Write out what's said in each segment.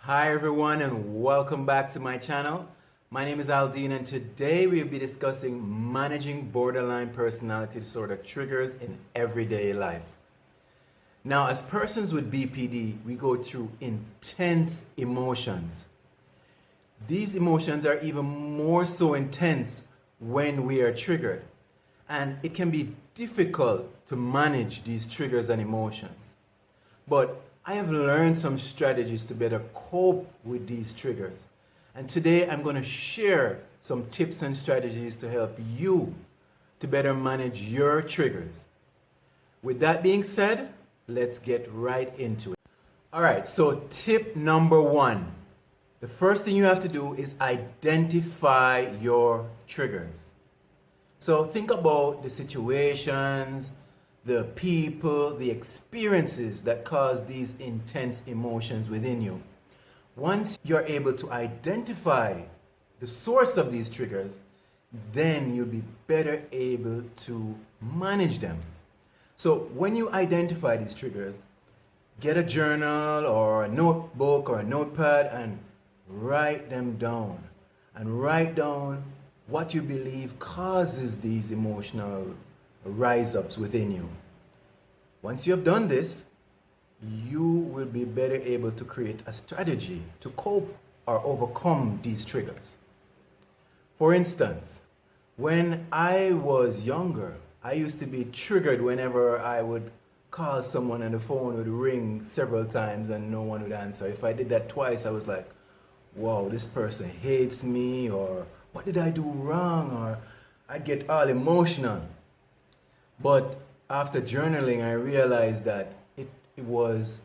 Hi everyone and welcome back to my channel. My name is Aldine and today we'll be discussing managing borderline personality disorder triggers in everyday life. Now, as persons with BPD, we go through intense emotions. These emotions are even more so intense when we are triggered, and it can be difficult to manage these triggers and emotions. But I have learned some strategies to better cope with these triggers. And today I'm going to share some tips and strategies to help you to better manage your triggers. With that being said, let's get right into it. All right, so tip number one. The first thing you have to do is identify your triggers. So think about the situations, the people, the experiences that cause these intense emotions within you. Once you're able to identify the source of these triggers, then you'll be better able to manage them. So when you identify these triggers, get a journal or a notebook or a notepad and write them down. And write down what you believe causes these emotional rise-ups within you. Once you have done this, you will be better able to create a strategy to cope or overcome these triggers. For instance, when I was younger, I used to be triggered whenever I would call someone and the phone would ring several times and no one would answer. If I did that twice, I was like, wow, this person hates me, or what did I do wrong, or I'd get all emotional. But after journaling, I realized that it was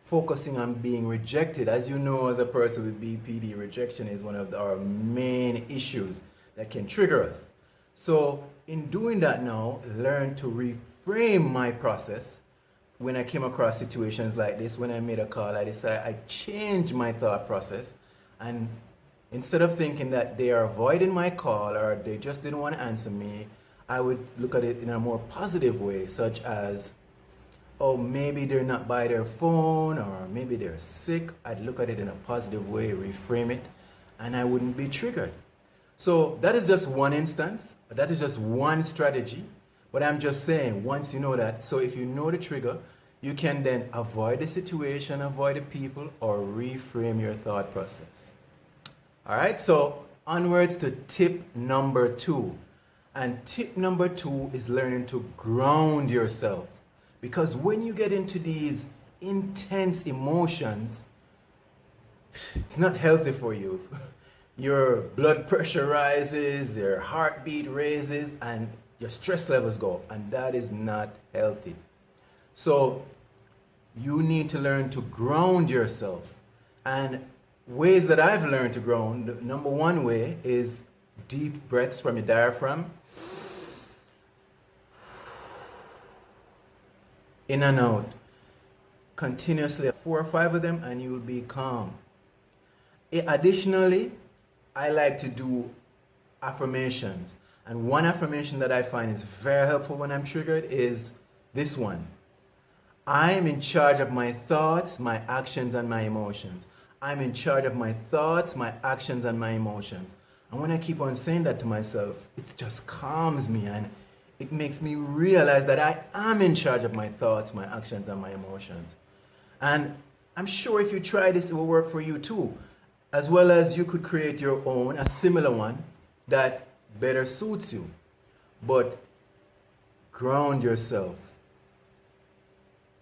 focusing on being rejected. As you know, as a person with BPD, rejection is one of our main issues that can trigger us. So in doing that now, learn to reframe my process. When I came across situations like this, when I made a call, I changed my thought process, and instead of thinking that they are avoiding my call or they just didn't want to answer me, I would look at it in a more positive way, such as, oh, maybe they're not by their phone, or maybe they're sick. I'd look at it in a positive way, reframe it, and I wouldn't be triggered. So that is just one instance. That is just one strategy. But I'm just saying, once you know that, so if you know the trigger, you can then avoid the situation, avoid the people, or reframe your thought process. All right, so onwards to tip number two. And tip number two is learning to ground yourself. Because when you get into these intense emotions, it's not healthy for you. Your blood pressure rises, your heartbeat raises, and your stress levels go up. And that is not healthy. So you need to learn to ground yourself. And ways that I've learned to ground, the number one way is deep breaths from your diaphragm. In and out. Continuously, 4 or 5 of them, and you will be calm. Additionally, I like to do affirmations. And one affirmation that I find is very helpful when I'm triggered is this one. I am in charge of my thoughts, my actions, and my emotions. I'm in charge of my thoughts, my actions, and my emotions. And when I keep on saying that to myself, it just calms me, and it makes me realize that I am in charge of my thoughts, my actions, and my emotions. And I'm sure if you try this, it will work for you too. As well as you could create your own, a similar one that better suits you. But ground yourself.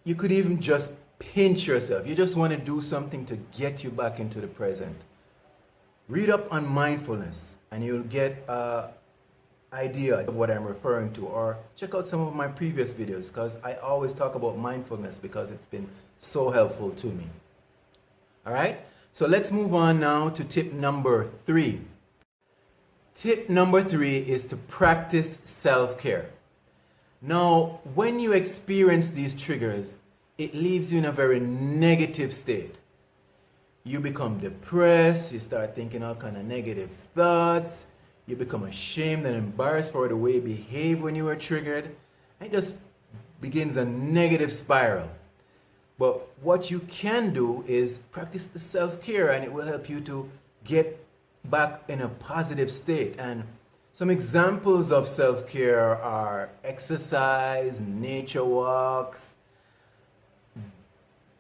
You could even just pinch yourself. You just want to do something to get you back into the present. Read up on mindfulness and you'll get an idea of what I'm referring to, or check out some of my previous videos, because I always talk about mindfulness because it's been so helpful to me. All right, so let's move on now to tip number three. Tip number three is to practice self-care. Now, when you experience these triggers, it leaves you in a very negative state. You become depressed, you start thinking all kind of negative thoughts, you become ashamed and embarrassed for the way you behave when you are triggered, and it just begins a negative spiral. But what you can do is practice the self-care, and it will help you to get back in a positive state. And some examples of self-care are exercise, nature walks,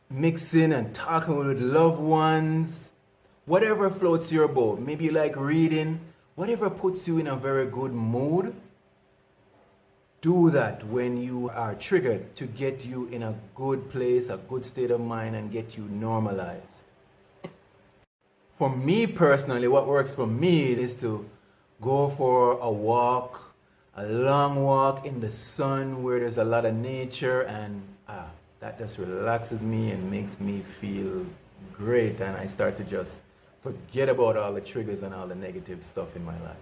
mixing and talking with loved ones, whatever floats your boat. Maybe you like reading, whatever puts you in a very good mood. Do that when you are triggered to get you in a good place, a good state of mind, and get you normalized. For me personally, what works for me is to go for a walk, a long walk in the sun where there's a lot of nature, and that just relaxes me and makes me feel great, and I start to just forget about all the triggers and all the negative stuff in my life.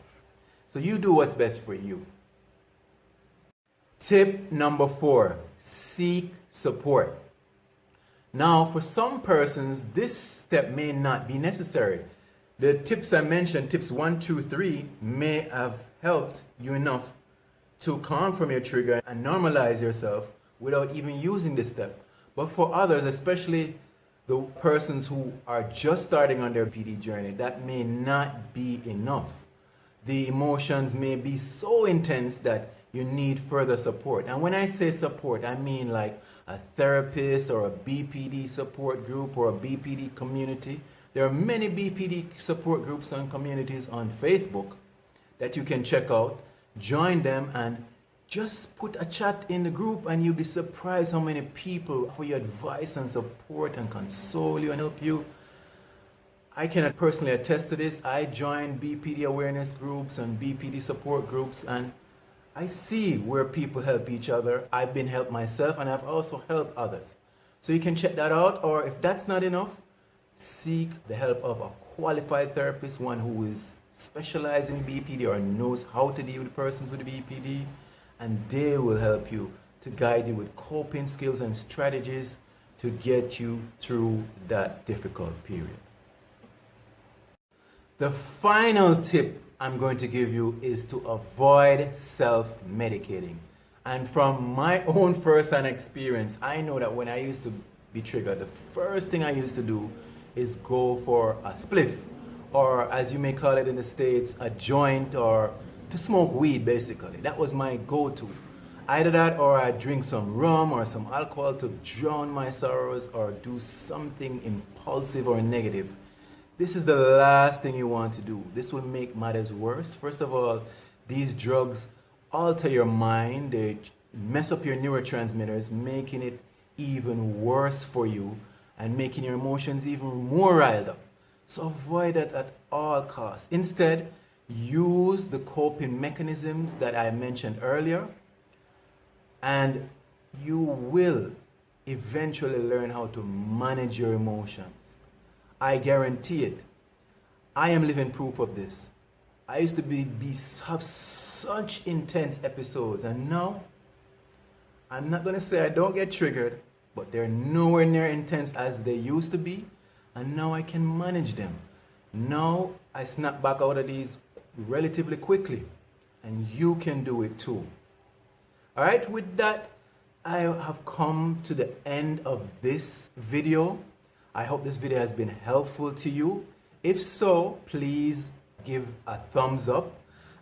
So you do what's best for you. Tip number 4, seek support. Now, for some persons, this step may not be necessary. The tips I mentioned, tips 1, 2, 3, may have helped you enough to calm from your trigger and normalize yourself without even using this step. But for others, especially the persons who are just starting on their BPD journey, that may not be enough. The emotions may be so intense that you need further support. And when I say support, I mean like a therapist or a BPD support group or a BPD community. There are many BPD support groups and communities on Facebook that you can check out. Join them and just put a chat in the group, and you'll be surprised how many people offer you advice and support and console you and help you. I can personally attest to this. I joined BPD awareness groups and BPD support groups, and I see where people help each other. I've been helped myself, and I've also helped others. So you can check that out, or if that's not enough, seek the help of a qualified therapist, one who is specialized in BPD or knows how to deal with persons with BPD, and they will help you to guide you with coping skills and strategies to get you through that difficult period. The final tip I'm going to give you is to avoid self-medicating. And from my own first-hand experience, I know that when I used to be triggered, the first thing I used to do is go for a spliff, or as you may call it in the States, a joint, or to smoke weed basically. That was my go-to. Either that or I drink some rum or some alcohol to drown my sorrows or do something impulsive or negative. This is the last thing you want to do. This will make matters worse. First of all, these drugs alter your mind. They mess up your neurotransmitters, making it even worse for you and making your emotions even more riled up. So avoid that at all costs. Instead, use the coping mechanisms that I mentioned earlier, and you will eventually learn how to manage your emotions. I guarantee it. I am living proof of this. I used to have such intense episodes, and now I'm not going to say I don't get triggered, but they're nowhere near intense as they used to be, and now I can manage them. Now I snap back out of these relatively quickly, and you can do it too. All right, with that, I have come to the end of this video. I hope this video has been helpful to you. If so, please give a thumbs up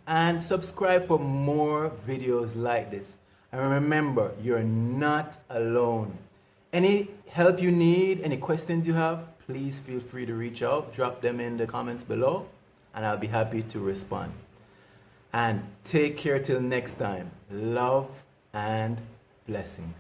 and subscribe for more videos like this. And remember, you're not alone. Any help you need, any questions you have, please feel free to reach out. Drop them in the comments below, and I'll be happy to respond. And take care till next time. Love and blessings.